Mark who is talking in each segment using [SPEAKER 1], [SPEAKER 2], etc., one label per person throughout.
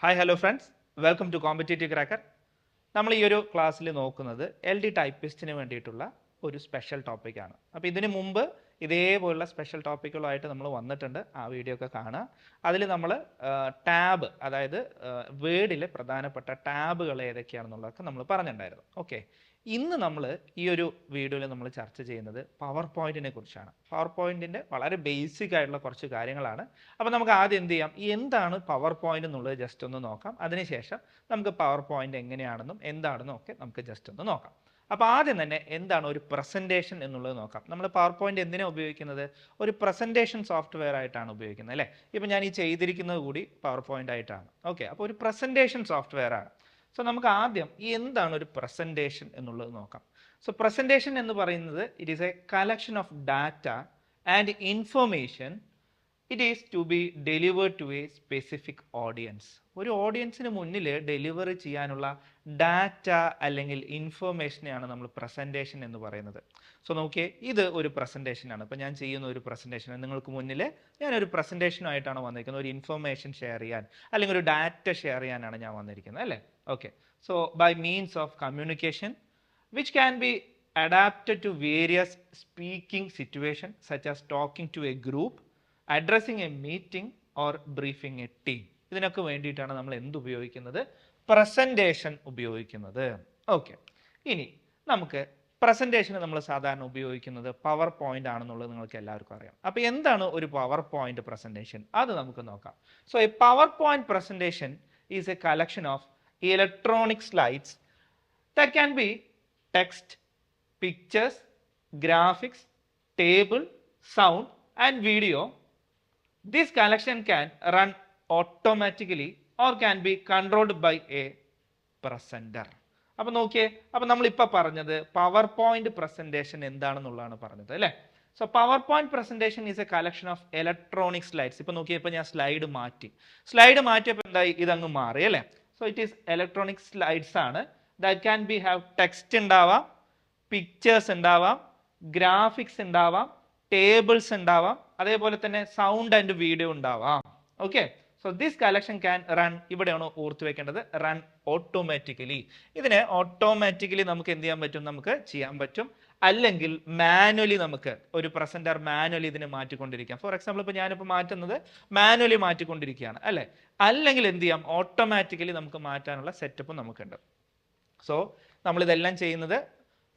[SPEAKER 1] Hi, hello friends. Welcome to Competitive Cracker. നമ്മൾ ഈ ഒരു ക്ലാസ്സിൽ നോക്കുന്നത് ടൈപ്പിസ്റ്റിന് വേണ്ടിയിട്ടുള്ള ഒരു സ്പെഷ്യൽ ടോപ്പിക്കാണ്. അപ്പോൾ ഇതിന് മുമ്പ് ഇതേപോലുള്ള സ്പെഷ്യൽ ടോപ്പിക്കുകളായിട്ട് നമ്മൾ വന്നിട്ടുണ്ട്. ആ വീഡിയോ ഒക്കെ കാണുക. അതിൽ നമ്മൾ ടാബ്, അതായത് വേർഡിലെ പ്രധാനപ്പെട്ട ടാബുകൾ ഏതൊക്കെയാണെന്നുള്ളതൊക്കെ നമ്മൾ പറഞ്ഞിട്ടുണ്ടായിരുന്നു. ഓക്കെ, ഇന്ന് നമ്മൾ ഈ ഒരു വീഡിയോയിൽ നമ്മൾ ചർച്ച ചെയ്യുന്നത് പവർ പോയിന്റിനെ കുറിച്ചാണ്. പവർ പോയിന്റിൻ്റെ വളരെ ബേസിക് ആയിട്ടുള്ള കുറച്ച് കാര്യങ്ങളാണ്. അപ്പോൾ നമുക്ക് ആദ്യം എന്ത് ചെയ്യാം, എന്താണ് പവർ പോയിന്റ് എന്നുള്ളത് ജസ്റ്റ് ഒന്ന് നോക്കാം. അതിനുശേഷം നമുക്ക് പവർ പോയിന്റ് എങ്ങനെയാണെന്നും എന്താണെന്നും ഒക്കെ നമുക്ക് ജസ്റ്റ് ഒന്ന് നോക്കാം. അപ്പോൾ ആദ്യം തന്നെ എന്താണ് ഒരു പ്രസൻറ്റേഷൻ എന്നുള്ളത് നോക്കാം. നമ്മൾ പവർ പോയിന്റ് എന്തിനാണ് ഉപയോഗിക്കുന്നത്? ഒരു പ്രസൻറ്റേഷൻ സോഫ്റ്റ്വെയർ ആയിട്ടാണ് ഉപയോഗിക്കുന്നത്, അല്ലേ? ഇപ്പോൾ ഞാൻ ഈ ചെയ്തിരിക്കുന്നത് കൂടി പവർ പോയിന്റ് ആയിട്ടാണ്. ഓക്കെ, അപ്പോൾ ഒരു പ്രസൻറ്റേഷൻ സോഫ്റ്റ്വെയർ ആണ്. സോ നമുക്ക് ആദ്യം എന്താണ് ഒരു പ്രസൻറ്റേഷൻ എന്നുള്ളത് നോക്കാം. സോ പ്രസൻറ്റേഷൻ എന്ന് പറയുന്നത് it is a collection of data and information. It is to be delivered to a specific audience. ഒരു ഓഡിയൻസിന് മുന്നിൽ ഡെലിവറി ചെയ്യാനുള്ള ഡാറ്റ അല്ലെങ്കിൽ ഇൻഫർമേഷനെയാണ് നമ്മൾ പ്രസൻറ്റേഷൻ എന്ന് പറയുന്നത്. സോ നോക്കിയേ, ഇത് ഒരു പ്രസൻറ്റേഷനാണ്. ഇപ്പോൾ ഞാൻ ചെയ്യുന്ന ഒരു പ്രസൻറ്റേഷൻ, നിങ്ങൾക്ക് മുന്നിൽ ഞാനൊരു പ്രസൻറ്റേഷനുമായിട്ടാണ് വന്നിരിക്കുന്നത്. ഒരു ഇൻഫർമേഷൻ ഷെയർ ചെയ്യാൻ അല്ലെങ്കിൽ ഒരു ഡാറ്റ ഷെയർ ചെയ്യാനാണ് ഞാൻ വന്നിരിക്കുന്നത്, അല്ലേ? Okay, so by means of communication which can be adapted to various speaking situations such as talking to a group, addressing a meeting or briefing a team. ഇതിനൊക്കെ വേണ്ടിയിട്ടാണ് നമ്മൾ എന്ത് ഉപയോഗിക്കുന്നത്? പ്രസൻറ്റേഷൻ ഉപയോഗിക്കുന്നത്. ഓക്കെ, ഇനി നമുക്ക് പ്രസൻറ്റേഷന് നമ്മൾ സാധാരണ ഉപയോഗിക്കുന്നത് പവർ പോയിന്റ് ആണെന്നുള്ളത് നിങ്ങൾക്ക് എല്ലാവർക്കും അറിയാം. അപ്പോൾ എന്താണ് ഒരു പവർ പോയിന്റ് പ്രസൻറ്റേഷൻ? അത് നമുക്ക് നോക്കാം. So A power point presentation is a collection of electronic slides that can be text, pictures, graphics, table, sound and video. This collection can run automatically or can be controlled by a presenter. അപ്പോൾ നോക്കിയേ, അപ്പോൾ നമ്മളിപ്പോൾ പറഞ്ഞത് power point presentation എന്താണെന്നുള്ളതാണ് പറഞ്ഞത്, അല്ലേ? So power point presentation is a collection of electronic slides. ഇപ്പോൾ നോക്കിയേ, ഇപ്പോൾ ഞാൻ സ്ലൈഡ് മാറ്റിയപ്പോൾ എന്തായി? ഇതങ്ങ് മാറി, അല്ലേ? So it is electronic slides ആണ്. That can be have text ഉണ്ടാവാം, പിക്ചേഴ്സ് ഉണ്ടാവാം, ഗ്രാഫിക്സ് ഉണ്ടാവാം, ടേബിൾസ് ഉണ്ടാവാം, അതേപോലെ തന്നെ സൗണ്ട് ആൻഡ് വീഡിയോ ഉണ്ടാവാം. Okay, so this collection can run, ഇവിടെയാണ് ഓർത്ത് വെക്കേണ്ടത്, റൺ ഓട്ടോമാറ്റിക്കലി. ഇതിനെ ഓട്ടോമാറ്റിക്കലി നമുക്ക് എന്ത് ചെയ്യാൻ പറ്റും? നമുക്ക് ചെയ്യാൻ പറ്റും. അല്ലെങ്കിൽ മാനുവലി നമുക്ക് ഒരു പ്രസന്റർ മാനുവലി ഇതിനെ മാറ്റിക്കൊണ്ടിരിക്കാം. ഫോർ എക്സാമ്പിൾ, ഇപ്പോൾ ഞാനിപ്പോൾ മാറ്റുന്നത് മാനുവലി മാറ്റിക്കൊണ്ടിരിക്കുകയാണ്, അല്ലേ? അല്ലെങ്കിൽ എന്ത് ചെയ്യാം? ഓട്ടോമാറ്റിക്കലി നമുക്ക് മാറ്റാനുള്ള സെറ്റപ്പ് നമുക്കുണ്ട്. സോ നമ്മളിതെല്ലാം ചെയ്യുന്നത്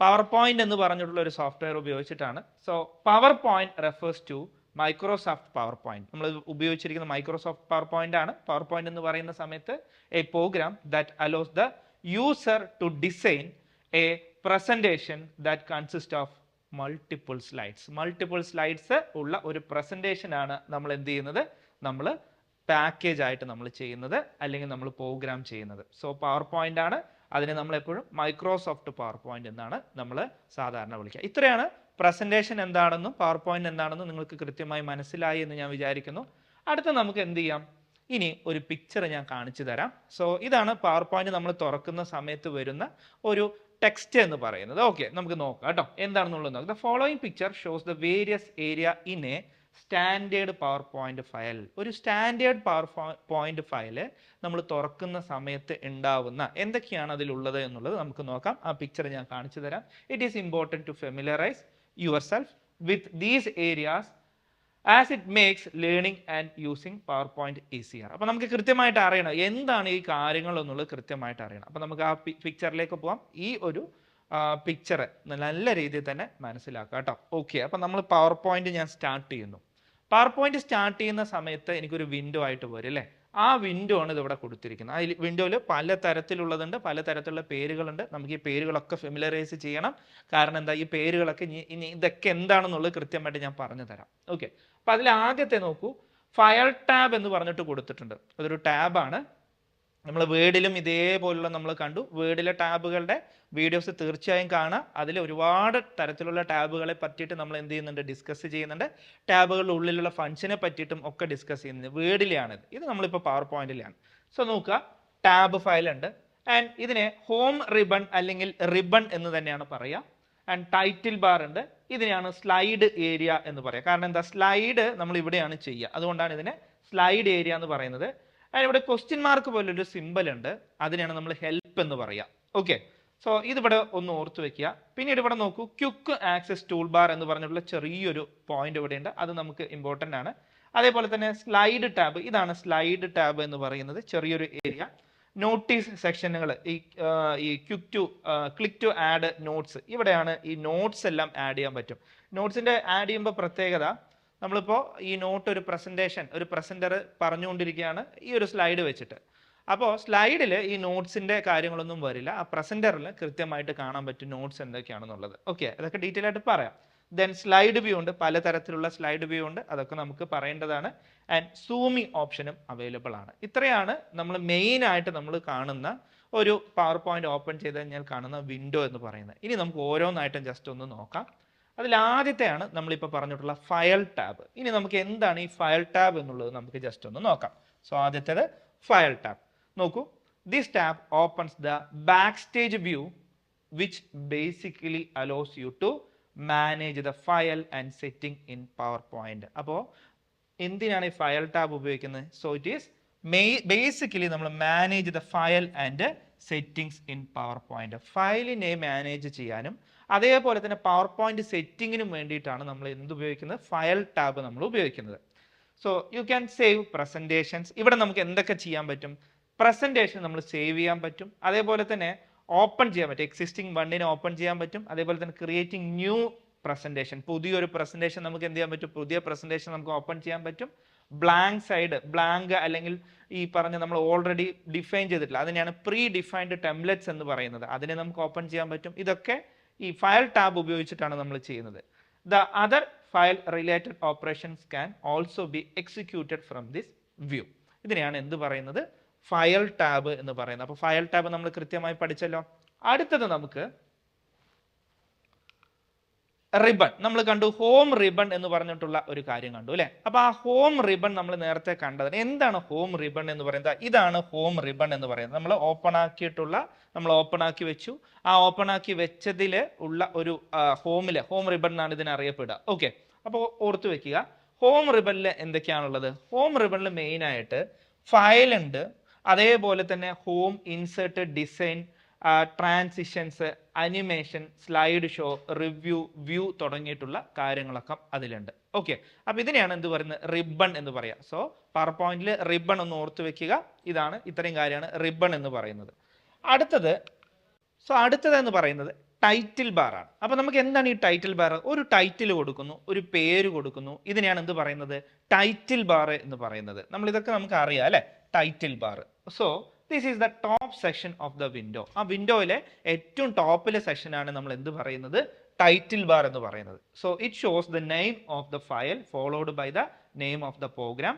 [SPEAKER 1] പവർ പോയിന്റ് എന്ന് പറഞ്ഞിട്ടുള്ള ഒരു സോഫ്റ്റ്വെയർ ഉപയോഗിച്ചിട്ടാണ്. So PowerPoint refers to Microsoft PowerPoint. നമ്മൾ ഉപയോഗിച്ചിരിക്കുന്ന മൈക്രോസോഫ്റ്റ് പവർ പോയിന്റ് ആണ്. പവർ പോയിന്റ് എന്ന് പറയുന്ന സമയത്ത് a program that allows the user to design a presentation that consists of multiple slides ഉള്ള ഒരു പ്രസന്റേഷൻ ആണ് നമ്മൾ എന്ത് ചെയ്യുന്നത്? നമ്മൾ പാക്കേജ് ആയിട്ട് നമ്മൾ ചെയ്യുന്നത്, അല്ലെങ്കിൽ നമ്മൾ പ്രോഗ്രാം ചെയ്യുന്നത്. സോ പവർ പോയിന്റ് ആണ്. അതിനെ നമ്മൾ എപ്പോഴും മൈക്രോസോഫ്റ്റ് പവർ പോയിന്റ് എന്നാണ് നമ്മൾ സാധാരണ വിളിക്കുക. ഇത്രയാണ് പ്രസന്റേഷൻ എന്താണെന്നും പവർ പോയിന്റ് എന്താണെന്നും നിങ്ങൾക്ക് കൃത്യമായി മനസ്സിലായി എന്ന് ഞാൻ വിചാരിക്കുന്നു. അടുത്ത നമുക്ക് എന്ത് ചെയ്യാം? ഇനി ഒരു പിക്ചർ ഞാൻ കാണിച്ചു തരാം. സോ ഇതാണ് പവർ പോയിന്റ് നമ്മൾ തുറക്കുന്ന സമയത്ത് വരുന്ന ഒരു ടെക്സ്റ്റ് എന്ന് പറയുന്നത്. ഓക്കെ, നമുക്ക് നോക്കാം കേട്ടോ എന്താണെന്നുള്ളത് നോക്കാം. The following picture shows the various area in A standard power point file. ഒരു സ്റ്റാൻഡേർഡ് പവർ പോയിന്റ് ഫയല് നമ്മൾ തുറക്കുന്ന സമയത്ത് ഉണ്ടാവുന്ന എന്തൊക്കെയാണ് അതിലുള്ളത് എന്നുള്ളത് നമുക്ക് നോക്കാം. ആ പിക്ചർ ഞാൻ കാണിച്ചു തരാം. It is important to familiarise yourself with these areas as it makes learning and using PowerPoint easier. അപ്പോൾ നമുക്ക് കൃത്യമായിട്ട് അറിയണം എന്താണ് ഈ കാര്യങ്ങൾ എന്നുള്ളത് കൃത്യമായിട്ട് അറിയണം. അപ്പോൾ നമുക്ക് ആ പിക്ചറിലേക്ക് പോകാം. ഈ ഒരു പിക്ചർ നല്ല രീതിയിൽ തന്നെ മനസ്സിലാക്കാം കേട്ടോ. ഓക്കെ, അപ്പോൾ നമ്മൾ പവർ പോയിന്റ് ഞാൻ സ്റ്റാർട്ട് ചെയ്യുന്നു. പവർ പോയിന്റ് സ്റ്റാർട്ട് ചെയ്യുന്ന സമയത്ത് എനിക്കൊരു വിൻഡോ ആയിട്ട് വരും, അല്ലേ? ആ വിൻഡോ ആണ് ഇതിവിടെ കൊടുത്തിരിക്കുന്നത്. ആ വിൻഡോയിൽ പല തരത്തിലുള്ളതുണ്ട്, പല തരത്തിലുള്ള പേരുകളുണ്ട്. നമുക്ക് ഈ പേരുകളൊക്കെ ഫെമിലറൈസ് ചെയ്യണം. കാരണം എന്താ, ഈ പേരുകളൊക്കെ ഇനി ഇതൊക്കെ എന്താണെന്നുള്ളത് കൃത്യമായിട്ട് ഞാൻ പറഞ്ഞു തരാം. ഓക്കെ, അപ്പോൾ അതിൽ ആദ്യത്തെ നോക്കൂ, ഫയൽ ടാബ് എന്ന് പറഞ്ഞിട്ട് കൊടുത്തിട്ടുണ്ട്. അതൊരു ടാബാണ്. നമ്മൾ വേർഡിലും ഇതേപോലുള്ള നമ്മൾ കണ്ടു. വേർഡിലെ ടാബുകളുടെ വീഡിയോസ് തീർച്ചയായും കാണാം. അതിൽ ഒരുപാട് തരത്തിലുള്ള ടാബുകളെ പറ്റിയിട്ട് നമ്മൾ എന്ത് ചെയ്യുന്നുണ്ട്? ഡിസ്കസ് ചെയ്യുന്നുണ്ട്. ടാബുകളുടെ ഉള്ളിലുള്ള ഫംഗ്ഷനെ പറ്റിയിട്ടും ഒക്കെ ഡിസ്കസ് ചെയ്യുന്നത് വേർഡിലാണിത്. ഇത് നമ്മളിപ്പോൾ പവർ പോയിന്റിലാണ്. സോ നോക്കുക, ടാബ് ഫയൽ ഉണ്ട്. ആൻഡ് ഇതിനെ ഹോം റിബൺ അല്ലെങ്കിൽ റിബൺ എന്ന് തന്നെയാണ് പറയുക. ആൻഡ് ടൈറ്റിൽ ബാർ ഉണ്ട്. ഇതിനെയാണ് സ്ലൈഡ് ഏരിയ എന്ന് പറയുക. കാരണം എന്താ, സ്ലൈഡ് നമ്മൾ ഇവിടെയാണ് ചെയ്യുക, അതുകൊണ്ടാണ് ഇതിനെ സ്ലൈഡ് ഏരിയ എന്ന് പറയുന്നത്. അതിനിവിടെ ക്വസ്റ്റ്യൻ മാർക്ക് പോലൊരു സിമ്പൽ ഉണ്ട്, അതിനെയാണ് നമ്മൾ ഹെൽപ്പ് എന്ന് പറയുക. ഓക്കെ, സോ ഇതിവിടെ ഒന്ന് ഓർത്ത് വെക്കുക. പിന്നീട് ഇവിടെ നോക്കൂ, ക്വിക്ക് ആക്സസ് ടൂൾ ബാർ എന്ന് പറഞ്ഞിട്ടുള്ള ചെറിയൊരു പോയിന്റ് ഇവിടെ ഉണ്ട്, അത് നമുക്ക് ഇമ്പോർട്ടൻ്റ് ആണ്. അതേപോലെ തന്നെ സ്ലൈഡ് ടാബ്, ഇതാണ് സ്ലൈഡ് ടാബ് എന്ന് പറയുന്നത്, ചെറിയൊരു ഏരിയ. നോട്ടീസ് സെക്ഷനുകൾ, ഈ ക്ലിക്ക് ടു ആഡ് നോട്ട്സ്, ഇവിടെയാണ് ഈ നോട്ട്സ് എല്ലാം ആഡ് ചെയ്യാൻ പറ്റും. നോട്ട്സിന്റെ ആഡ് ചെയ്യുമ്പോൾ പ്രത്യേകത, നമ്മളിപ്പോൾ ഈ നോട്ട് ഒരു പ്രസന്റർ പറഞ്ഞുകൊണ്ടിരിക്കുകയാണ് ഈ ഒരു സ്ലൈഡ് വെച്ചിട്ട്. അപ്പോൾ സ്ലൈഡിൽ ഈ നോട്ട്സിന്റെ കാര്യങ്ങളൊന്നും വരില്ല, ആ പ്രസന്ററിൽ കൃത്യമായിട്ട് കാണാൻ പറ്റും നോട്ട്സ് എന്തൊക്കെയാണെന്നുള്ളത്. ഓക്കെ, അതൊക്കെ ഡീറ്റെയിൽ ആയിട്ട് പറയാം. ദെൻ സ്ലൈഡ് വ്യൂ ഉണ്ട്, പലതരത്തിലുള്ള സ്ലൈഡ് വ്യൂ ഉണ്ട്, അതൊക്കെ നമുക്ക് പറയേണ്ടതാണ്. ആൻഡ് സൂമിങ് ഓപ്ഷനും അവൈലബിൾ ആണ്. ഇത്രയാണ് നമ്മൾ മെയിൻ ആയിട്ട് നമ്മൾ കാണുന്ന ഒരു പവർ പോയിന്റ് ഓപ്പൺ ചെയ്ത് കഴിഞ്ഞാൽ കാണുന്ന വിൻഡോ എന്ന് പറയുന്നത്. ഇനി നമുക്ക് ഓരോന്നായിട്ടും ജസ്റ്റ് ഒന്ന് നോക്കാം. അതിൽ ആദ്യത്തെയാണ് നമ്മളിപ്പോൾ പറഞ്ഞിട്ടുള്ള ഫയൽ ടാബ്. ഇനി നമുക്ക് എന്താണ് ഈ ഫയൽ ടാബ് എന്നുള്ളത് നമുക്ക് ജസ്റ്റ് ഒന്ന് നോക്കാം. സോ ആദ്യത്തേത് ഫയൽ ടാബ്. നോക്കൂ, this tab opens the backstage view which basically allows you to manage the file and setting in PowerPoint. അപ്പോൾ എന്തിനാണ് ഈ ഫയൽ ടാബ് ഉപയോഗിക്കുന്നത്? സോ ഇറ്റ് ഈസ് ബേസിക്കലി നമ്മൾ manage the file and settings in PowerPoint. ഫയലിനെ manage ചെയ്യാനും അതേപോലെ തന്നെ power point സെറ്റിങ്ങിനും വേണ്ടിയിട്ടാണ് നമ്മൾ എന്ത് ഉപയോഗിക്കുന്നത്? ഫയൽ ടാബ് നമ്മൾ ഉപയോഗിക്കുന്നത്. So you can save presentations. ഇവിടെ നമുക്ക് എന്തൊക്കെ ചെയ്യാൻ പറ്റും? പ്രസന്റേഷൻ നമ്മൾ സേവ് ചെയ്യാൻ പറ്റും, അതേപോലെ തന്നെ ഓപ്പൺ ചെയ്യാൻ പറ്റും, എക്സിസ്റ്റിംഗ് വണ്ണിനെ ഓപ്പൺ ചെയ്യാൻ പറ്റും, അതേപോലെ തന്നെ ക്രിയേറ്റിംഗ് ന്യൂ പ്രസന്റേഷൻ, പുതിയൊരു പ്രസന്റേഷൻ നമുക്ക് എന്ത് ചെയ്യാൻ പറ്റും? പുതിയ പ്രസന്റേഷൻ നമുക്ക് ഓപ്പൺ ചെയ്യാൻ പറ്റും. ബ്ലാങ്ക് സൈഡ്, ബ്ലാങ്ക് അല്ലെങ്കിൽ ഈ പറഞ്ഞ നമ്മൾ ഓൾറെഡി ഡിഫൈൻ ചെയ്തിട്ടില്ല, അതിനെയാണ് പ്രീ ഡിഫൈൻഡ് ടെംപ്ലേറ്റ്സ് എന്ന് പറയുന്നത്, അതിനെ നമുക്ക് ഓപ്പൺ ചെയ്യാൻ പറ്റും. ഇതൊക്കെ ഈ ഫയൽ ടാബ് ഉപയോഗിച്ചിട്ടാണ് നമ്മൾ ചെയ്യുന്നത്. The other file related operations can also be executed from this view. ഇതിനെയാണ് എന്ത് പറയുന്നത്? ഫയൽ ടാബ് എന്ന് പറയുന്നത്. അപ്പോൾ ഫയൽ ടാബ് നമ്മൾ കൃത്യമായി പഠിച്ചല്ലോ. അടുത്തത് നമുക്ക് റിബൺ നമ്മൾ കണ്ടു. ഹോം റിബൺ എന്ന് പറഞ്ഞിട്ടുള്ള ഒരു കാര്യം കണ്ടു അല്ലെ? അപ്പൊ ആ ഹോം റിബൺ നമ്മൾ നേരത്തെ കണ്ടത്. എന്താണ് ഹോം റിബൺ എന്ന് പറയുന്നത്? ഇതാണ് ഹോം റിബൺ എന്ന് പറയുന്നത്. നമ്മൾ ഓപ്പൺ ആക്കി വെച്ചു. ആ ഓപ്പൺ ആക്കി വെച്ചതിൽ ഉള്ള ഒരു ഹോം റിബൺ എന്നാണ് ഇതിനെ അറിയപ്പെടുക. ഓക്കെ, അപ്പോൾ ഓർത്തു വെക്കുക, ഹോം റിബണിൽ എന്തൊക്കെയാണുള്ളത്? ഹോം റിബണിൽ മെയിൻ ആയിട്ട് ഫയൽ ഉണ്ട്, അതേപോലെ തന്നെ home, insert, design, transitions, animation, slide show, review, view തുടങ്ങിയിട്ടുള്ള കാര്യങ്ങളൊക്കെ അതിലുണ്ട്. ഓക്കെ, അപ്പൊ ഇതിനെയാണ് എന്ത് പറയുന്നത്? റിബൺ എന്ന് പറയാം. സോ പവർ പോയിന്റിൽ റിബൺ ഒന്ന് ഓർത്ത് വെക്കുക. ഇത്രയും കാര്യമാണ് റിബൺ എന്ന് പറയുന്നത്. അടുത്തത് എന്ന് പറയുന്നത് ടൈറ്റിൽ ബാർ ആണ്. അപ്പൊ നമുക്ക് എന്താണ് ഈ ടൈറ്റിൽ ബാർ? ഒരു ടൈറ്റിൽ കൊടുക്കുന്നു, ഒരു പേര് കൊടുക്കുന്നു, ഇതിനെയാണ് എന്ത് പറയുന്നത്? ടൈറ്റിൽ ബാർ എന്ന് പറയുന്നത്. ഇതൊക്കെ നമുക്ക് അറിയാം അല്ലെ, title bar. So this is the top section of the window. ആ വിൻഡോയിലെ ഏറ്റവും ടോപ്പിലെ സെക്ഷനാണ് നമ്മൾ എന്ത് പറയുന്നത്? ടൈറ്റിൽ ബാർ എന്ന് പറയുന്നത്. So it shows the name of the file followed by the name of the program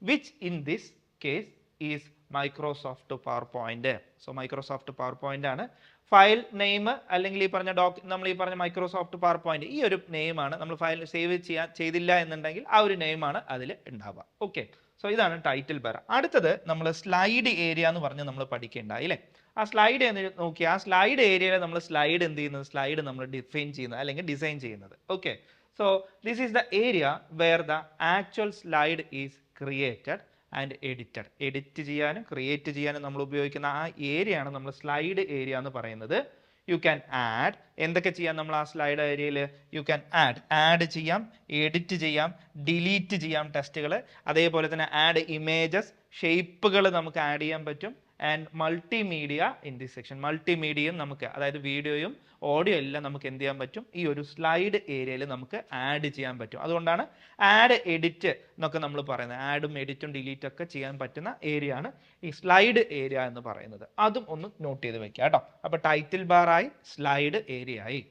[SPEAKER 1] which in this case is Microsoft PowerPoint. So Microsoft PowerPoint ആണ് file name, അല്ലെങ്കിൽ ഈ പറഞ്ഞ Microsoft power point, ഈ ഒരു നെയിമാണ്. നമ്മൾ file save ചെയ്തില്ല എന്നുണ്ടെങ്കിൽ ആ ഒരു നെയിമാണ് അതിൽ ഉണ്ടാവുക. ഓക്കെ, സോ ഇതാണ് ടൈറ്റിൽ ബാർ. അടുത്തത് നമ്മൾ സ്ലൈഡ് ഏരിയ എന്ന് പറഞ്ഞ് നമ്മൾ പഠിക്കേണ്ടായി അല്ലേ? ആ സ്ലൈഡ് എന്ന് നോക്കിയാൽ ആ സ്ലൈഡ് ഏരിയയിൽ നമ്മൾ സ്ലൈഡ് എന്ത് ചെയ്യുന്നത്? സ്ലൈഡ് നമ്മൾ ഡിഫൈൻ ചെയ്യുന്നത് അല്ലെങ്കിൽ ഡിസൈൻ ചെയ്യുന്നത്. Okay, so this is the area where the actual slide is created and edited. Edit ചെയ്യാനും ക്രിയേറ്റ് ചെയ്യാനും നമ്മൾ ഉപയോഗിക്കുന്ന ആ ഏരിയ ആണ് നമ്മൾ സ്ലൈഡ് ഏരിയ എന്ന് പറയുന്നത്. യു ക്യാൻ ആഡ്, എന്തൊക്കെ ചെയ്യാം നമ്മൾ ആ സ്ലൈഡ് ഏരിയയിൽ? യു ക്യാൻ ആഡ് ചെയ്യാം, എഡിറ്റ് ചെയ്യാം, ഡിലീറ്റ് ചെയ്യാം ടെക്സ്റ്റുകൾ, അതേപോലെ തന്നെ ആഡ് ഇമേജസ്, ഷേപ്പുകൾ നമുക്ക് ആഡ് ചെയ്യാൻ പറ്റും. And multimedia in this section, മൾട്ടിമീഡിയയും നമുക്ക്, അതായത് വീഡിയോയും ഓഡിയോ എല്ലാം നമുക്ക് എന്ത് ചെയ്യാൻ പറ്റും? ഈ ഒരു സ്ലൈഡ് ഏരിയയിൽ നമുക്ക് ആഡ് ചെയ്യാൻ പറ്റും. അതുകൊണ്ടാണ് ആഡ്, എഡിറ്റ് എന്നൊക്കെ നമ്മൾ പറയുന്നത്. ആഡും എഡിറ്റും ഡിലീറ്റും ഒക്കെ ചെയ്യാൻ പറ്റുന്ന ഏരിയ ആണ് ഈ സ്ലൈഡ് ഏരിയ എന്ന് പറയുന്നത്. അതും ഒന്ന് നോട്ട് ചെയ്ത് വെക്കുക കേട്ടോ. അപ്പൊ ടൈറ്റിൽ ബാർ ആയി, സ്ലൈഡ് ഏരിയ ആയി.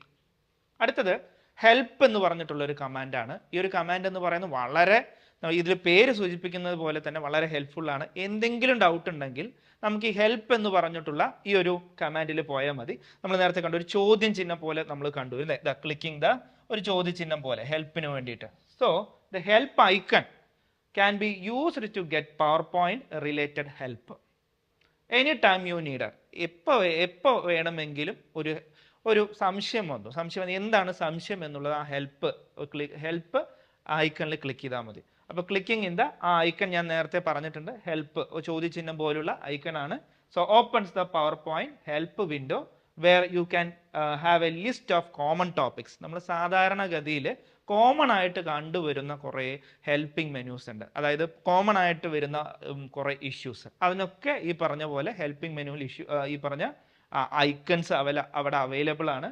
[SPEAKER 1] അടുത്തത് ഹെൽപ്പ് എന്ന് പറഞ്ഞിട്ടുള്ള ഒരു കമാൻഡ് ആണ്. ഈ ഒരു കമാൻഡ് എന്ന് പറയുന്നത് വളരെ, ഇതിൽ പേര് സൂചിപ്പിക്കുന്നത് പോലെ തന്നെ വളരെ ഹെൽപ്ഫുൾ ആണ്. എന്തെങ്കിലും ഡൗട്ട് ഉണ്ടെങ്കിൽ നമുക്ക് ഈ ഹെൽപ്പ് എന്ന് പറഞ്ഞിട്ടുള്ള ഈ ഒരു കമാൻഡിൽ പോയാൽ മതി. നമ്മൾ നേരത്തെ കണ്ടു ഒരു ചോദ്യം ചിഹ്നം പോലെ നമ്മൾ കണ്ടു അല്ലേ? ക്ലിക്കിംഗ് ദ ഒരു ചോദ്യ ചിഹ്നം പോലെ ഹെൽപ്പിന് വേണ്ടിയിട്ട്. So the help icon can be used to get PowerPoint related help any time you need. എപ്പോ വേണമെങ്കിലും ഒരു സംശയം വന്നു, എന്താണ് സംശയം എന്നുള്ളത് ആ ഹെൽപ്പ് ഐക്കണിൽ ക്ലിക്ക് ചെയ്താൽ മതി. അപ്പോൾ ക്ലിക്കിംഗ് ഇൻ ദ ആ ഐക്കൺ ഞാൻ നേരത്തെ പറഞ്ഞിട്ടുണ്ട്, ഹെൽപ്പ് ചോദ്യചിഹ്നം പോലുള്ള ഐക്കൺ ആണ്. So opens the PowerPoint help window where you can have a list of common topics. നമ്മൾ സാധാരണഗതിയിൽ കോമൺ ആയിട്ട് കണ്ടുവരുന്ന കുറേ ഹെൽപ്പിംഗ് മെനൂസ് ഉണ്ട്, അതായത് കോമൺ ആയിട്ട് വരുന്ന കുറേ ഇഷ്യൂസ്, അതിനൊക്കെ ഈ പറഞ്ഞ പോലെ ഹെൽപ്പിംഗ് മെനുവിൽ ഈ പറഞ്ഞ ഐക്കൺസ് അവിടെ അവൈലബിൾ ആണ്.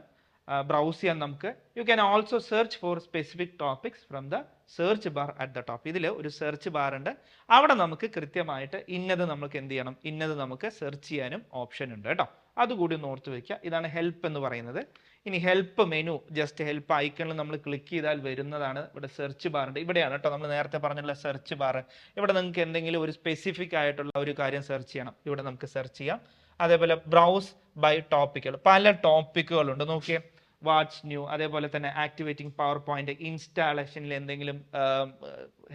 [SPEAKER 1] ബ്രൗസ് ചെയ്യാൻ നമുക്ക്. You can also search for specific topics from the search bar at the top. ഇതിൽ ഒരു സെർച്ച് ബാർ ഉണ്ട്, അവിടെ നമുക്ക് കൃത്യമായിട്ട് ഇന്നത് നമുക്ക് എന്ത് ചെയ്യണം, ഇന്നത് നമുക്ക് സെർച്ച് ചെയ്യാനും ഓപ്ഷൻ ഉണ്ട് കേട്ടോ. അതുകൂടി ഒന്ന് ഓർത്ത് വെക്കുക. ഇതാണ് ഹെൽപ്പ് എന്ന് പറയുന്നത്. ഇനി ഹെൽപ്പ് മെനു, ജസ്റ്റ് ഹെൽപ്പ് ഐക്കണിൽ നമ്മൾ ക്ലിക്ക് ചെയ്താൽ വരുന്നതാണ്. ഇവിടെ സെർച്ച് ബാർ ഉണ്ട്, ഇവിടെയാണ് കേട്ടോ നമ്മൾ നേരത്തെ പറഞ്ഞിട്ടുള്ള സെർച്ച് ബാർ. ഇവിടെ നിങ്ങൾക്ക് എന്തെങ്കിലും ഒരു സ്പെസിഫിക് ആയിട്ടുള്ള ഒരു കാര്യം സെർച്ച് ചെയ്യണം, ഇവിടെ നമുക്ക് സെർച്ച് ചെയ്യാം. അതേപോലെ ബ്രൗസ് ബൈ ടോപ്പിക്കുകൾ, പല ടോപ്പിക്കുകളുണ്ട് നോക്കിയേ. വാട്ട്സ് ന്യൂ, അതേപോലെ തന്നെ ആക്ടിവേറ്റിംഗ് പവർ പോയിന്റ്, ഇൻസ്റ്റാളേഷനിൽ എന്തെങ്കിലും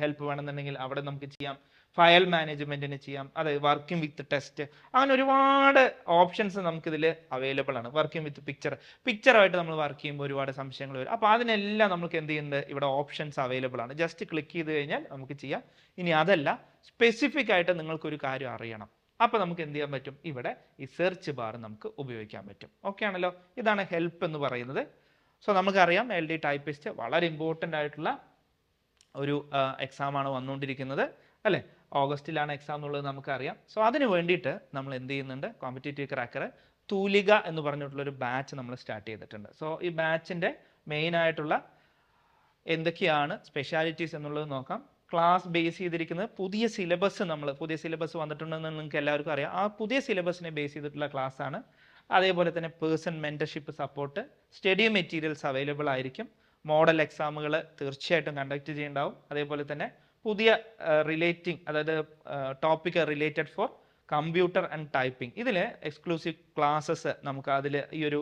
[SPEAKER 1] ഹെൽപ്പ് വേണമെന്നുണ്ടെങ്കിൽ അവിടെ നമുക്ക് ചെയ്യാം. ഫയൽ മാനേജ്മെന്റിന് ചെയ്യാം, അതായത് വർക്കിംഗ് വിത്ത് ടെസ്റ്റ്, അങ്ങനെ ഒരുപാട് ഓപ്ഷൻസ് നമുക്കിതിൽ അവൈലബിൾ ആണ്. വർക്കിംഗ് വിത്ത് പിക്ചറായിട്ട് നമ്മൾ വർക്ക് ചെയ്യുമ്പോൾ ഒരുപാട് സംശയങ്ങൾ വരും. അപ്പോൾ അതിനെല്ലാം നമുക്ക് എന്ത് ചെയ്യുന്നുണ്ട്, ഇവിടെ ഓപ്ഷൻസ് അവൈലബിൾ ആണ്. ജസ്റ്റ് ക്ലിക്ക് ചെയ്ത് കഴിഞ്ഞാൽ നമുക്ക് ചെയ്യാം. ഇനി അതല്ല, സ്പെസിഫിക് ആയിട്ട് നിങ്ങൾക്കൊരു കാര്യം അറിയണം, അപ്പോൾ നമുക്ക് എന്ത് ചെയ്യാൻ പറ്റും, ഇവിടെ ഈ സെർച്ച് ബാർ നമുക്ക് ഉപയോഗിക്കാൻ പറ്റും. ഓക്കെ ആണല്ലോ, ഇതാണ് ഹെൽപ്പ് എന്ന് പറയുന്നത്. സോ നമുക്കറിയാം LD ടൈപ്പിസ്റ്റ് വളരെ ഇമ്പോർട്ടൻ്റ് ആയിട്ടുള്ള ഒരു എക്സാമാണ് വന്നുകൊണ്ടിരിക്കുന്നത് അല്ലേ. ഓഗസ്റ്റിലാണ് എക്സാം എന്നുള്ളത് നമുക്കറിയാം. സോ അതിന് വേണ്ടിയിട്ട് നമ്മൾ എന്ത് ചെയ്യുന്നുണ്ട്, കോമ്പറ്റേറ്റീവ് ക്രാക്കർ തൂലിക എന്ന് പറഞ്ഞിട്ടുള്ളൊരു ബാച്ച് നമ്മൾ സ്റ്റാർട്ട് ചെയ്തിട്ടുണ്ട്. സോ ഈ ബാച്ചിൻ്റെ മെയിൻ ആയിട്ടുള്ള എന്തൊക്കെയാണ് സ്പെഷ്യാലിറ്റീസ് എന്നുള്ളത് നോക്കാം. ക്ലാസ് ബേസ് ചെയ്തിരിക്കുന്നത് പുതിയ സിലബസ് വന്നിട്ടുണ്ടെന്ന് നിങ്ങൾക്ക് എല്ലാവർക്കും അറിയാം. ആ പുതിയ സിലബസിനെ ബേസ് ചെയ്തിട്ടുള്ള ക്ലാസ് ആണ്. അതേപോലെ തന്നെ person mentorship support, study materials available ആയിരിക്കും. മോഡൽ എക്സാമുകൾ തീർച്ചയായിട്ടും കണ്ടക്ട് ചെയ്യുന്നുണ്ടാവും. അതേപോലെ തന്നെ പുതിയ റിലേറ്റിംഗ്, അതായത് topic related for computer and typing, ഇതിൽ എക്സ്ക്ലൂസീവ് ക്ലാസ്സസ് നമുക്ക് അതിൽ ഈ ഒരു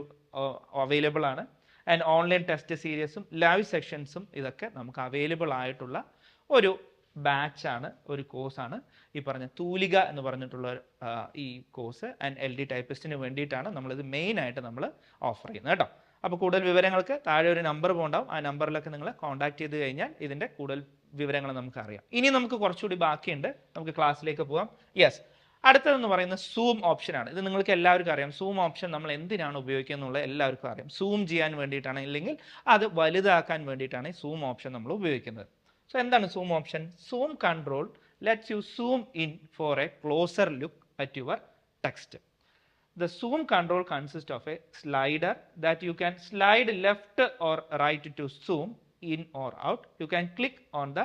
[SPEAKER 1] അവൈലബിൾ ആണ്. ആൻഡ് ഓൺലൈൻ ടെസ്റ്റ് സീരീസും ലൈവ് സെക്ഷൻസും ഇതൊക്കെ നമുക്ക് അവൈലബിൾ ആയിട്ടുള്ള ഒരു ബാച്ചാണ്, ഒരു കോഴ്സാണ് ഈ പറഞ്ഞ തൂലിക എന്ന് പറഞ്ഞിട്ടുള്ള ഈ കോഴ്സ്. ആൻഡ് LD ടൈപ്പിസ്റ്റിന് വേണ്ടിയിട്ടാണ് നമ്മളിത് മെയിനായിട്ട് നമ്മൾ ഓഫർ ചെയ്യുന്നത് കേട്ടോ. അപ്പോൾ കൂടുതൽ വിവരങ്ങൾക്ക് താഴെ ഒരു നമ്പർ പോകണ്ടാവും, ആ നമ്പറിലൊക്കെ നിങ്ങൾ കോൺടാക്ട് ചെയ്ത് കഴിഞ്ഞാൽ ഇതിൻ്റെ കൂടുതൽ വിവരങ്ങൾ നമുക്ക് അറിയാം. ഇനി നമുക്ക് കുറച്ചുകൂടി ബാക്കിയുണ്ട്, നമുക്ക് ക്ലാസ്സിലേക്ക് പോകാം. യെസ്, അടുത്തതെന്ന് പറയുന്നത് സൂം ഓപ്ഷനാണ്. ഇത് നിങ്ങൾക്ക് എല്ലാവർക്കും അറിയാം. സൂം ഓപ്ഷൻ നമ്മൾ എന്തിനാണ് ഉപയോഗിക്കുക എന്നുള്ളത് എല്ലാവർക്കും അറിയാം. സൂം ചെയ്യാൻ വേണ്ടിയിട്ടാണ്, ഇല്ലെങ്കിൽ അത് വലുതാക്കാൻ വേണ്ടിയിട്ടാണ് ഈ സൂം ഓപ്ഷൻ നമ്മൾ ഉപയോഗിക്കുന്നത്. സോ എന്താണ് zoom option? Zoom control lets you zoom in for a closer look at your text. The zoom control consists of a slider that you can slide left or right to zoom in or out. You can click on the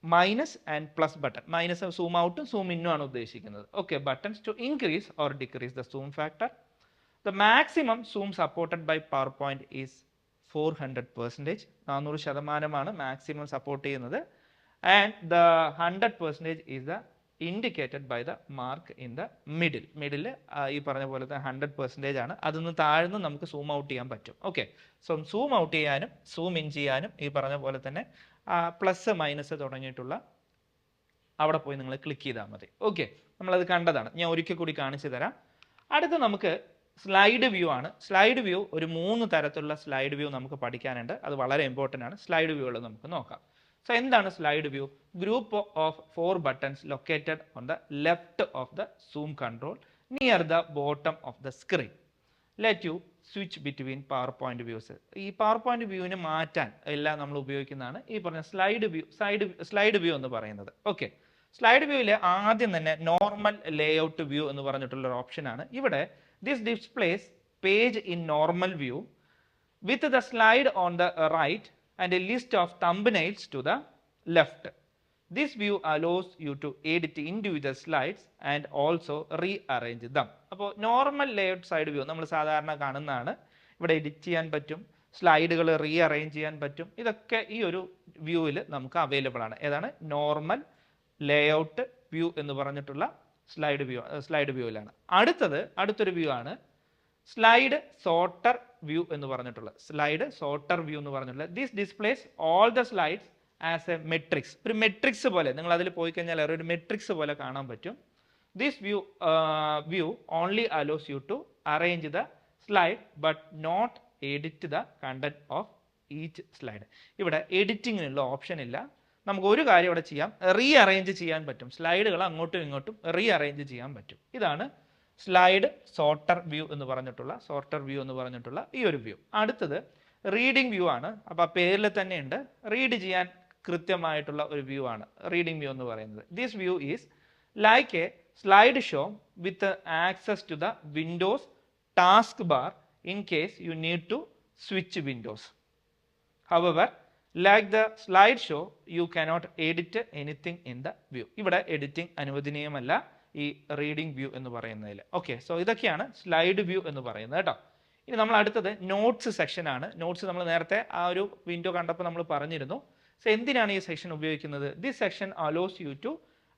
[SPEAKER 1] minus and plus button. Minus zoom out, zoom in ആണ് ഉദ്ദേശിക്കുന്നത്. Okay, buttons to increase or decrease the zoom factor. The maximum zoom supported by PowerPoint is 400%. 400% maximum support ചെയ്യുന്നത്. And the 100% is the indicated by the mark in the middle. ഈ പറഞ്ഞ പോലത്തെ 100% ആണ്. അതൊന്ന് താഴ്ന്ന് നമുക്ക് സൂം ഔട്ട് ചെയ്യാൻ പറ്റും. ഓക്കെ, സോ സൂം ഔട്ട് ചെയ്യാനും സൂം ഇൻ ചെയ്യാനും ഈ പറഞ്ഞ പോലെ തന്നെ പ്ലസ് മൈനസ് തുടങ്ങിയിട്ടുള്ള അവിടെ പോയി നിങ്ങൾ ക്ലിക്ക് ചെയ്താൽ മതി. ഓക്കെ, നമ്മളത് കണ്ടതാണ്, ഞാൻ ഒരിക്കൽ കൂടി കാണിച്ചു തരാം. അടുത്ത നമുക്ക് സ്ലൈഡ് വ്യൂ ആണ്. സ്ലൈഡ് വ്യൂ ഒരു 3 തരത്തിലുള്ള സ്ലൈഡ് വ്യൂ നമുക്ക് പഠിക്കാനുണ്ട്, അത് വളരെ ഇമ്പോർട്ടൻ്റ് ആണ്. സ്ലൈഡ് വ്യൂകൾ നമുക്ക് നോക്കാം. So എന്താണ് slide view? Group of 4 buttons located on the left of the zoom control near the bottom of the screen. Let you switch between PowerPoint views. ഈ PowerPoint വ്യൂവിനെ മാറ്റാൻ എല്ലാം നമ്മൾ ഉപയോഗിക്കുന്നതാണ് ഈ പറഞ്ഞ സ്ലൈഡ് വ്യൂ എന്ന് പറയുന്നത്. ഓക്കെ, സ്ലൈഡ് വ്യൂവിലെ ആദ്യം തന്നെ നോർമൽ ലേഔട്ട് വ്യൂ എന്ന് പറഞ്ഞിട്ടുള്ള ഒരു ഓപ്ഷൻ ആണ്. ഇവിടെ this displays page in normal view with the slide on the right and a list of thumbnails to the left. This view allows you to edit individual slides and also rearrange them. അപ്പോൾ normal layout side view നമ്മൾ സാധാരണ കാണുന്നതാണ്. ഇവിടെ edit ചെയ്യാൻ പറ്റും, സ്ലൈഡുകൾ rearrange ചെയ്യാൻ പറ്റും. ഇതൊക്കെ ഈ ഒരു വ്യൂവിൽ നമുക്ക് അവൈലബിൾ ആണ്. ഏതാണ്? നോർമൽ ലേഔട്ട് വ്യൂ എന്ന് പറഞ്ഞിട്ടുള്ള സ്ലൈഡ് വ്യൂവിലാണ്. അടുത്തൊരു വ്യൂ ആണ് സ്ലൈഡ് സോർട്ടർ വ്യൂ എന്ന് പറഞ്ഞിട്ടുള്ള this displays all the slides as a matrix. ഒരു മെട്രിക്സ് പോലെ നിങ്ങൾ അതിൽ പോയി കഴിഞ്ഞാൽ ഒരു മെട്രിക്സ് പോലെ കാണാൻ പറ്റും. This view only allows you to arrange the slide but not edit the content of each slide. ഇവിടെ എഡിറ്റിങ്ങിനുള്ള ഓപ്ഷൻ ഇല്ല, നമുക്ക് ഒരു കാര്യം ഇവിടെ ചെയ്യാം, റീഅറേഞ്ച് ചെയ്യാൻ പറ്റും. സ്ലൈഡുകൾ അങ്ങോട്ടും ഇങ്ങോട്ടും റീഅറേഞ്ച് ചെയ്യാൻ പറ്റും. ഇതാണ് സ്ലൈഡ് സോർട്ടർ വ്യൂ എന്ന് പറഞ്ഞിട്ടുള്ള ഈ ഒരു വ്യൂ. അടുത്തത് റീഡിംഗ് വ്യൂ ആണ്. അപ്പോൾ ആ പേരിൽ തന്നെ ഉണ്ട്, റീഡ് ചെയ്യാൻ കൃത്യമായിട്ടുള്ള ഒരു വ്യൂ ആണ് റീഡിംഗ് വ്യൂ എന്ന് പറയുന്നത്. This view is like a slide show with access to the Windows taskbar in case you need to switch windows. However, like the slideshow, you cannot edit anything in the view. ഇവിടെ editing അനുവദനീയമല്ല ഈ reading view എന്ന് പറയുന്നതിൽ. Okay, so ഇതൊക്കെയാണ് slide view എന്ന് പറയുന്നത് കേട്ടോ. ഇനി നമ്മൾ അടുത്തത് നോട്ട്സ് സെക്ഷൻ ആണ്. നോട്ട്സ് നമ്മൾ നേരത്തെ ആ ഒരു വിൻഡോ കണ്ടപ്പോൾ നമ്മൾ പറഞ്ഞിരുന്നു. സോ എന്തിനാണ് ഈ സെക്ഷൻ ഉപയോഗിക്കുന്നത്? This section allows you to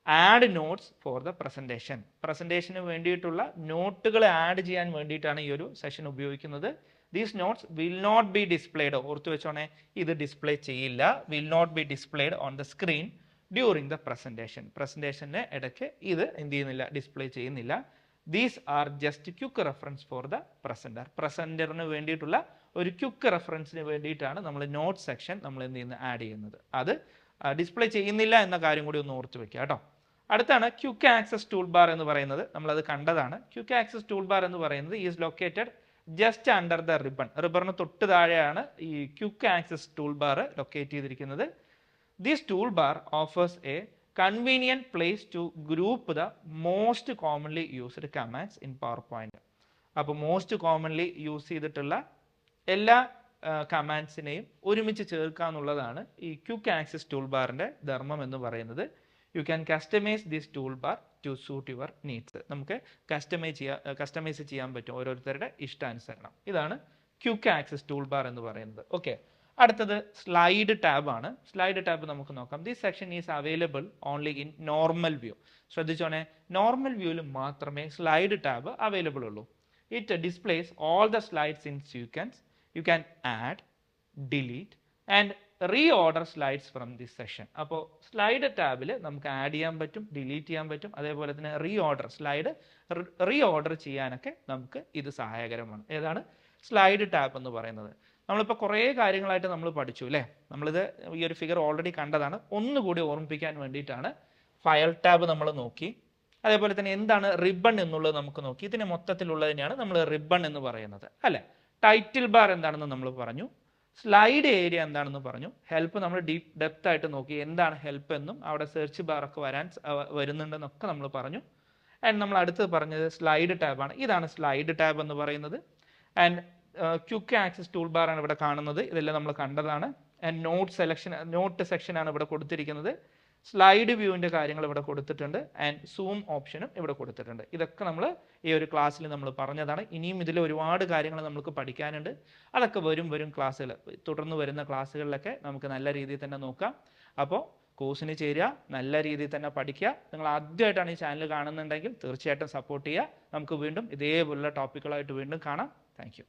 [SPEAKER 1] add notes for the presentation. പ്രസന്റേഷന് വേണ്ടിയിട്ടുള്ള നോട്ടുകൾ ആഡ് ചെയ്യാൻ വേണ്ടിയിട്ടാണ് ഈ ഒരു സെഷൻ ഉപയോഗിക്കുന്നത്. These notes will not be displayed. ഓർത്തു വെച്ചോണേ, ഇത് ഡിസ്പ്ലേ ചെയ്യില്ല. Will not be displayed on the screen during the presentation. പ്രസന്റേഷന് ഇടയ്ക്ക് ഇത് എന്ത് ചെയ്യുന്നില്ല, ഡിസ്പ്ലേ ചെയ്യുന്നില്ല. These are just quick reference for the presenter. പ്രസന്ററിന് വേണ്ടിയിട്ടുള്ള ഒരു ക്വിക്ക് റെഫറൻസിന് വേണ്ടിയിട്ടാണ് നമ്മൾ നോട്ട് സെക്ഷൻ നമ്മൾ എന്ത് ചെയ്യുന്നത്, ആഡ് ചെയ്യുന്നത്. അത് ഡിസ്പ്ലേ ചെയ്യുന്നില്ല എന്ന കാര്യം കൂടി ഒന്ന് ഓർത്ത് വെക്കുക കേട്ടോ. അടുത്താണ് ക്വിക്ക് ആക്സസ് ടൂൾ ബാർ എന്ന് പറയുന്നത്. നമ്മളത് കണ്ടതാണ്. ക്വിക്ക് ആക്സസ് ടൂൾ ബാർ എന്ന് പറയുന്നത് is located just under the ribbon. റിബണിന് തൊട്ട് താഴെയാണ് ഈ quick access tool bar locate ചെയ്തിരിക്കുന്നത്. This tool bar offers a convenient place to group the most commonly used commands in PowerPoint. അപ്പോൾ most commonly use ചെയ്തിട്ടുള്ള എല്ലാ കമാൻഡ്സിനെയും ഒരുമിച്ച് ചേർക്കുക എന്നുള്ളതാണ് ഈ ക്വിക്ക് ആക്സസ് ടൂൾ ബാറിൻ്റെ ധർമ്മം എന്ന് പറയുന്നത്. You can customise this tool bar two suit your needs. നമുക്ക് കസ്റ്റമൈസ് ചെയ്യാൻ പറ്റും ഓരോരുത്തരുടെ ഇഷ്ടാനുസരണം. ഇതാണ് ക്വിക്ക് ആക്സസ് ടൂൾ ബാർ എന്ന് പറയുന്നത്. ഓക്കെ, അടുത്തത് സ്ലൈഡ് ടാബ് ആണ്. സ്ലൈഡ് ടാബ് നമുക്ക് നോക്കാം. This section is available only in normal view. ശ്രദ്ധിച്ചോണേ, നോർമൽ വ്യൂവിൽ മാത്രമേ സ്ലൈഡ് ടാബ് അവൈലബിൾ ഉള്ളൂ. It displays all the slides in sequence. You can add, delete and reorder slides from this session. അപ്പോൾ slide ടാബിൽ നമുക്ക് add ചെയ്യാൻ പറ്റും, delete ചെയ്യാൻ പറ്റും, അതേപോലെ തന്നെ സ്ലൈഡ് റീഓർഡർ ചെയ്യാനൊക്കെ നമുക്ക് ഇത് സഹായകരമാണ്. ഏതാണ് സ്ലൈഡ് ടാബ് എന്ന് പറയുന്നത്? നമ്മളിപ്പോൾ കുറേ കാര്യങ്ങളായിട്ട് നമ്മൾ പഠിച്ചു അല്ലേ. നമ്മളിത് ഈ ഒരു ഫിഗർ ഓൾറെഡി കണ്ടതാണ്. ഒന്നുകൂടി ഓർമ്മിപ്പിക്കാൻ വേണ്ടിയിട്ടാണ്. ഫയൽ ടാബ് നമ്മൾ നോക്കി, അതേപോലെ തന്നെ എന്താണ് റിബൺ എന്നുള്ളത് നമുക്ക് നോക്കി. ഇതിന് മൊത്തത്തിലുള്ളതിനെയാണ് നമ്മൾ റിബൺ എന്ന് പറയുന്നത് അല്ലേ. ടൈറ്റിൽ ബാർ എന്താണെന്ന് നമ്മൾ പറഞ്ഞു, സ്ലൈഡ് ഏരിയ എന്താണെന്ന് പറഞ്ഞു, ഹെൽപ്പ് നമ്മൾ ഡെപ്ത് ആയിട്ട് നോക്കി, എന്താണ് ഹെൽപ്പ് എന്നും അവിടെ സെർച്ച് ബാറൊക്കെ വരുന്നുണ്ടെന്നൊക്കെ നമ്മൾ പറഞ്ഞു. ആൻഡ് നമ്മൾ അടുത്ത് പറഞ്ഞത് സ്ലൈഡ് ടാബാണ്. ഇതാണ് സ്ലൈഡ് ടാബ് എന്ന് പറയുന്നത്. And quick access tool bar ആണ് ഇവിടെ കാണുന്നത്. ഇതെല്ലാം നമ്മൾ കണ്ടതാണ്. ആൻഡ് നോട്ട് സെക്ഷൻ ആണ് ഇവിടെ കൊടുത്തിരിക്കുന്നത്. സ്ലൈഡ് വ്യൂവിൻ്റെ കാര്യങ്ങൾ ഇവിടെ കൊടുത്തിട്ടുണ്ട്. ആൻഡ് സൂം ഓപ്ഷനും ഇവിടെ കൊടുത്തിട്ടുണ്ട്. ഇതൊക്കെ നമ്മൾ ഈ ഒരു ക്ലാസ്സിൽ നമ്മൾ പറഞ്ഞതാണ്. ഇനിയും ഇതിൽ ഒരുപാട് കാര്യങ്ങൾ നമുക്ക് പഠിക്കാനുണ്ട്. അതൊക്കെ വരും ക്ലാസ്സുകൾ, തുടർന്ന് വരുന്ന ക്ലാസ്സുകളിലൊക്കെ നമുക്ക് നല്ല രീതിയിൽ തന്നെ നോക്കാം. അപ്പോൾ കോഴ്സിന് ചേരുക, നല്ല രീതിയിൽ തന്നെ പഠിക്കുക. നിങ്ങൾ ആദ്യമായിട്ടാണ് ഈ ചാനൽ കാണുന്നുണ്ടെങ്കിൽ തീർച്ചയായിട്ടും സപ്പോർട്ട് ചെയ്യുക. നമുക്ക് വീണ്ടും ഇതേപോലുള്ള ടോപ്പിക്കുകളായിട്ട് വീണ്ടും കാണാം. Thank you.